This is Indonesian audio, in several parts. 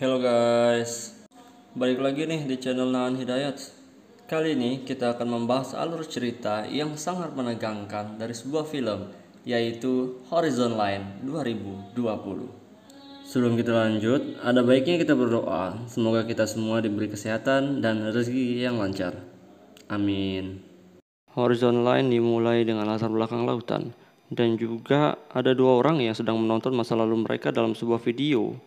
Halo guys, balik lagi nih di channel Naan Hidayat. Kali ini kita akan membahas alur cerita yang sangat menegangkan dari sebuah film, yaitu Horizon Line 2020. Sebelum kita lanjut, ada baiknya kita berdoa, semoga kita semua diberi kesehatan dan rezeki yang lancar. Amin. Horizon Line dimulai dengan latar belakang lautan, dan juga ada dua orang yang sedang menonton masa lalu mereka dalam sebuah video.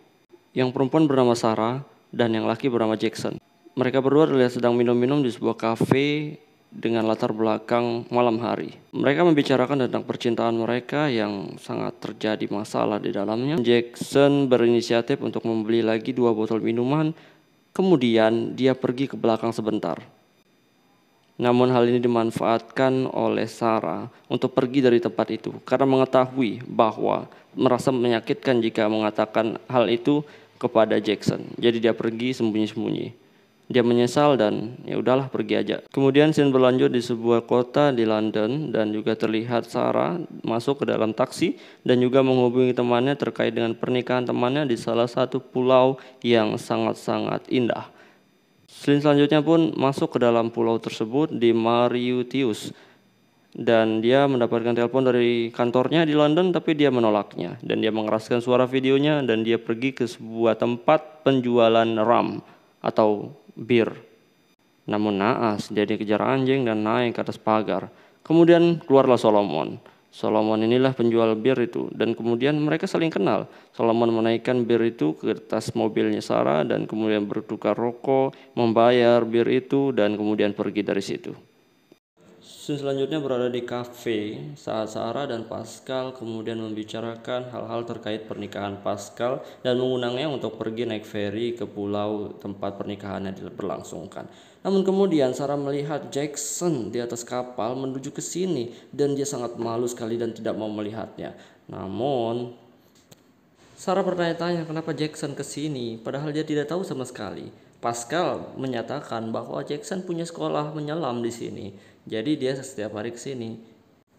Yang perempuan bernama Sarah dan yang laki bernama Jackson. Mereka berdua terlihat sedang minum-minum di sebuah kafe dengan latar belakang malam hari. Mereka membicarakan tentang percintaan mereka yang sangat terjadi masalah di dalamnya. Jackson berinisiatif untuk membeli lagi 2 botol minuman, kemudian dia pergi ke belakang sebentar. Namun hal ini dimanfaatkan oleh Sarah untuk pergi dari tempat itu karena mengetahui bahwa merasa menyakitkan jika mengatakan hal itu kepada Jackson. Jadi dia pergi sembunyi-sembunyi. Dia menyesal dan ya udahlah pergi aja. Kemudian scene berlanjut di sebuah kota di London dan juga terlihat Sarah masuk ke dalam taksi dan juga menghubungi temannya terkait dengan pernikahan temannya di salah satu pulau yang sangat-sangat indah. Scene selanjutnya pun masuk ke dalam pulau tersebut di Mauritius dan dia mendapatkan telepon dari kantornya di London, tapi dia menolaknya dan dia mengeraskan suara videonya dan dia pergi ke sebuah tempat penjualan rum atau bir. Namun naas, dia dikejar anjing dan naik ke atas pagar. Kemudian keluarlah Solomon. Solomon inilah penjual bir itu dan kemudian mereka saling kenal. Solomon menaikkan bir itu ke atas mobilnya Sarah dan kemudian bertukar rokok, membayar bir itu dan kemudian pergi dari situ. Scene selanjutnya berada di kafe saat Sarah dan Pascal kemudian membicarakan hal-hal terkait pernikahan Pascal dan mengundangnya untuk pergi naik ferry ke pulau tempat pernikahannya berlangsungkan. Namun kemudian Sarah melihat Jackson di atas kapal menuju ke sini dan dia sangat malu sekali dan tidak mau melihatnya. Namun Sarah bertanya-tanya kenapa Jackson ke sini padahal dia tidak tahu sama sekali. Pascal menyatakan bahwa Jackson punya sekolah menyelam di sini. Jadi dia setiap hari ke sini.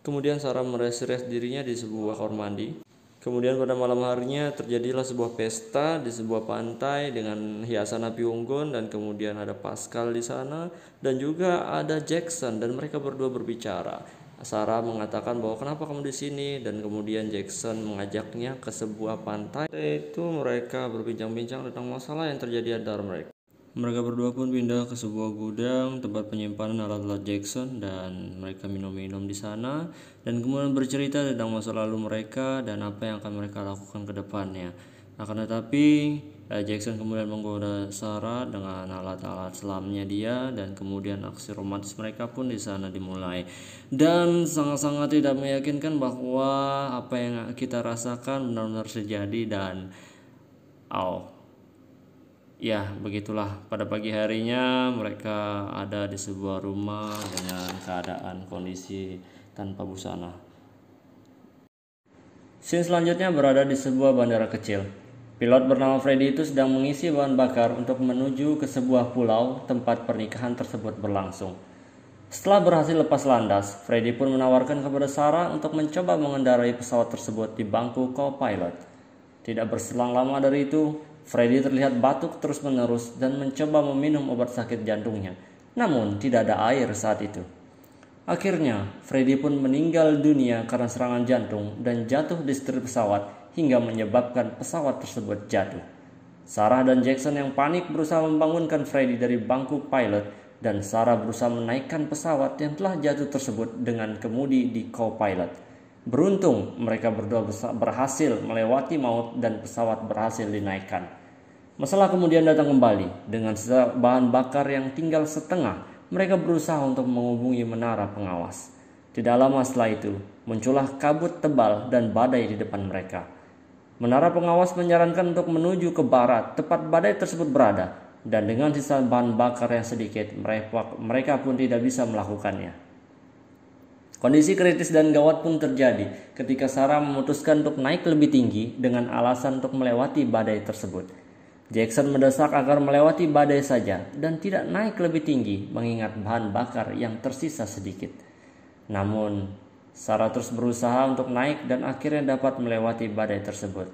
Kemudian Sarah meres-res dirinya di sebuah kamar mandi. Kemudian pada malam harinya terjadilah sebuah pesta di sebuah pantai dengan hiasan api unggun dan kemudian ada Pascal di sana dan juga ada Jackson dan mereka berdua berbicara. Sarah mengatakan bahwa kenapa kamu di sini dan kemudian Jackson mengajaknya ke sebuah pantai. Itu mereka berbincang-bincang tentang masalah yang terjadi antara mereka. Mereka berdua pun pindah ke sebuah gudang tempat penyimpanan alat-alat Jackson dan mereka minum-minum di sana dan kemudian bercerita tentang masa lalu mereka dan apa yang akan mereka lakukan ke depannya. Akan tetapi Jackson kemudian menggoda Sarah dengan alat-alat selamnya dia dan kemudian aksi romantis mereka pun di sana dimulai. Dan sangat-sangat tidak meyakinkan bahwa apa yang kita rasakan benar-benar terjadi dan ya, begitulah. Pada pagi harinya mereka ada di sebuah rumah dengan keadaan kondisi tanpa busana. Scene selanjutnya berada di sebuah bandara kecil. Pilot bernama Freddy itu sedang mengisi bahan bakar untuk menuju ke sebuah pulau tempat pernikahan tersebut berlangsung. Setelah berhasil lepas landas, Freddy pun menawarkan kepada Sarah untuk mencoba mengendarai pesawat tersebut di bangku co-pilot. Tidak berselang lama dari itu, Freddy terlihat batuk terus-menerus dan mencoba meminum obat sakit jantungnya. Namun tidak ada air saat itu. Akhirnya, Freddy pun meninggal dunia karena serangan jantung dan jatuh di setir pesawat hingga menyebabkan pesawat tersebut jatuh. Sarah dan Jackson yang panik berusaha membangunkan Freddy dari bangku pilot dan Sarah berusaha menaikkan pesawat yang telah jatuh tersebut dengan kemudi di co-pilot. Beruntung mereka berdua berhasil melewati maut dan pesawat berhasil dinaikkan. Masalah kemudian datang kembali. Dengan sisa bahan bakar yang tinggal setengah, mereka berusaha untuk menghubungi menara pengawas. Tidak lama setelah itu, muncullah kabut tebal dan badai di depan mereka. Menara pengawas menyarankan untuk menuju ke barat, tepat badai tersebut berada. Dan dengan sisa bahan bakar yang sedikit, mereka pun tidak bisa melakukannya. Kondisi kritis dan gawat pun terjadi ketika Sarah memutuskan untuk naik lebih tinggi dengan alasan untuk melewati badai tersebut. Jackson mendesak agar melewati badai saja dan tidak naik lebih tinggi mengingat bahan bakar yang tersisa sedikit. Namun, Sarah terus berusaha untuk naik dan akhirnya dapat melewati badai tersebut.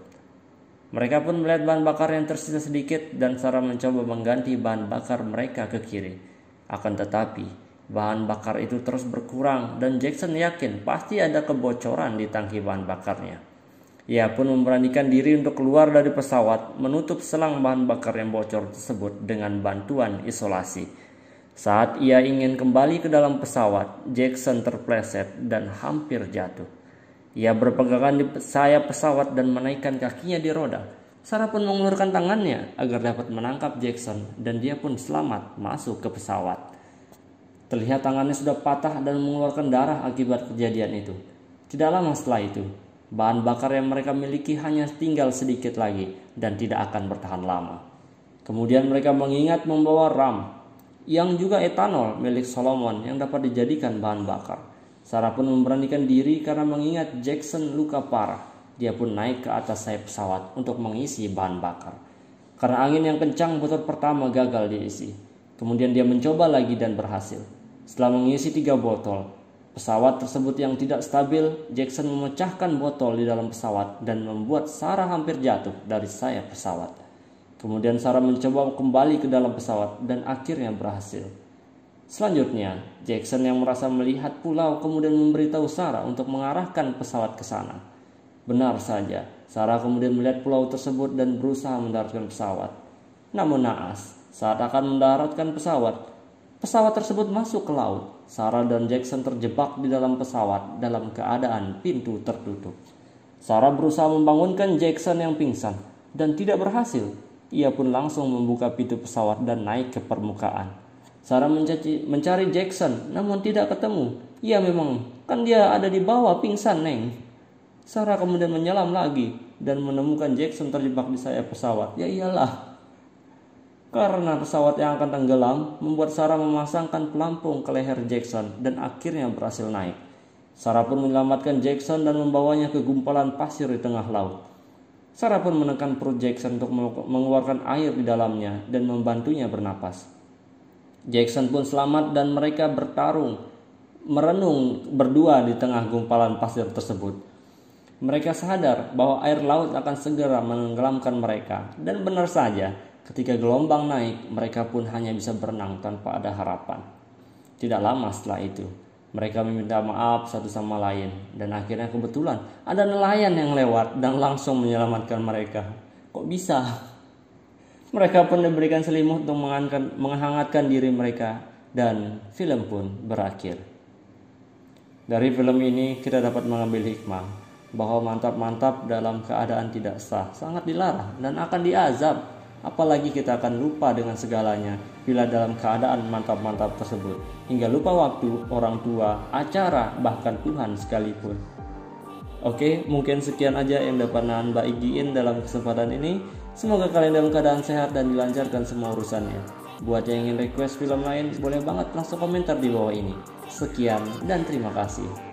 Mereka pun melihat bahan bakar yang tersisa sedikit dan Sarah mencoba mengganti bahan bakar mereka ke kiri. Akan tetapi, bahan bakar itu terus berkurang dan Jackson yakin pasti ada kebocoran di tangki bahan bakarnya. Ia pun memberanikan diri untuk keluar dari pesawat, menutup selang bahan bakar yang bocor tersebut dengan bantuan isolasi. Saat ia ingin kembali ke dalam pesawat, Jackson terpleset dan hampir jatuh. Ia berpegangan di sayap pesawat dan menaikkan kakinya di roda. Sarah pun mengulurkan tangannya agar dapat menangkap Jackson dan dia pun selamat masuk ke pesawat. Terlihat tangannya sudah patah dan mengeluarkan darah akibat kejadian itu. Tidak lama setelah itu, bahan bakar yang mereka miliki hanya tinggal sedikit lagi dan tidak akan bertahan lama. Kemudian mereka mengingat membawa ram yang juga etanol milik Solomon yang dapat dijadikan bahan bakar. Sarah pun memberanikan diri karena mengingat Jackson luka parah. Dia pun naik ke atas sayap pesawat untuk mengisi bahan bakar. Karena angin yang kencang, botol pertama gagal diisi. Kemudian dia mencoba lagi dan berhasil. Setelah mengisi 3 botol, pesawat tersebut yang tidak stabil, Jackson memecahkan botol di dalam pesawat dan membuat Sarah hampir jatuh dari sayap pesawat. Kemudian Sarah mencoba kembali ke dalam pesawat dan akhirnya berhasil. Selanjutnya, Jackson yang merasa melihat pulau kemudian memberitahu Sarah untuk mengarahkan pesawat ke sana. Benar saja, Sarah kemudian melihat pulau tersebut dan berusaha mendaratkan pesawat. Namun naas, saat akan mendaratkan pesawat tersebut masuk ke laut. Sarah dan Jackson terjebak di dalam pesawat dalam keadaan pintu tertutup. Sarah berusaha membangunkan Jackson yang pingsan dan tidak berhasil. Ia pun langsung membuka pintu pesawat dan naik ke permukaan. Sarah mencari Jackson namun tidak ketemu. Dia ada di bawah pingsan, Neng. Sarah kemudian menyelam lagi dan menemukan Jackson terjebak di sayap pesawat. Ya iyalah. Karena pesawat yang akan tenggelam membuat Sarah memasangkan pelampung ke leher Jackson dan akhirnya berhasil naik. Sarah pun menyelamatkan Jackson dan membawanya ke gumpalan pasir di tengah laut. Sarah pun menekan perut Jackson untuk mengeluarkan air di dalamnya dan membantunya bernapas. Jackson pun selamat dan mereka merenung berdua di tengah gumpalan pasir tersebut. Mereka sadar bahwa air laut akan segera menenggelamkan mereka. Dan benar saja, ketika gelombang naik, mereka pun hanya bisa berenang tanpa ada harapan. Tidak lama setelah itu, mereka meminta maaf satu sama lain. Dan akhirnya kebetulan ada nelayan yang lewat dan langsung menyelamatkan mereka. Kok bisa? Mereka pun diberikan selimut untuk menghangatkan diri mereka dan film pun berakhir. Dari film ini kita dapat mengambil hikmah bahwa mantap-mantap dalam keadaan tidak sah sangat dilarang dan akan diazab. Apalagi kita akan lupa dengan segalanya bila dalam keadaan mantap-mantap tersebut. Hingga lupa waktu, orang tua, acara, bahkan Tuhan sekalipun. Oke, mungkin sekian aja yang dapat Mbak Igiin dalam kesempatan ini. Semoga kalian dalam keadaan sehat dan dilancarkan semua urusannya. Buat yang ingin request film lain, boleh banget langsung komentar di bawah ini. Sekian dan terima kasih.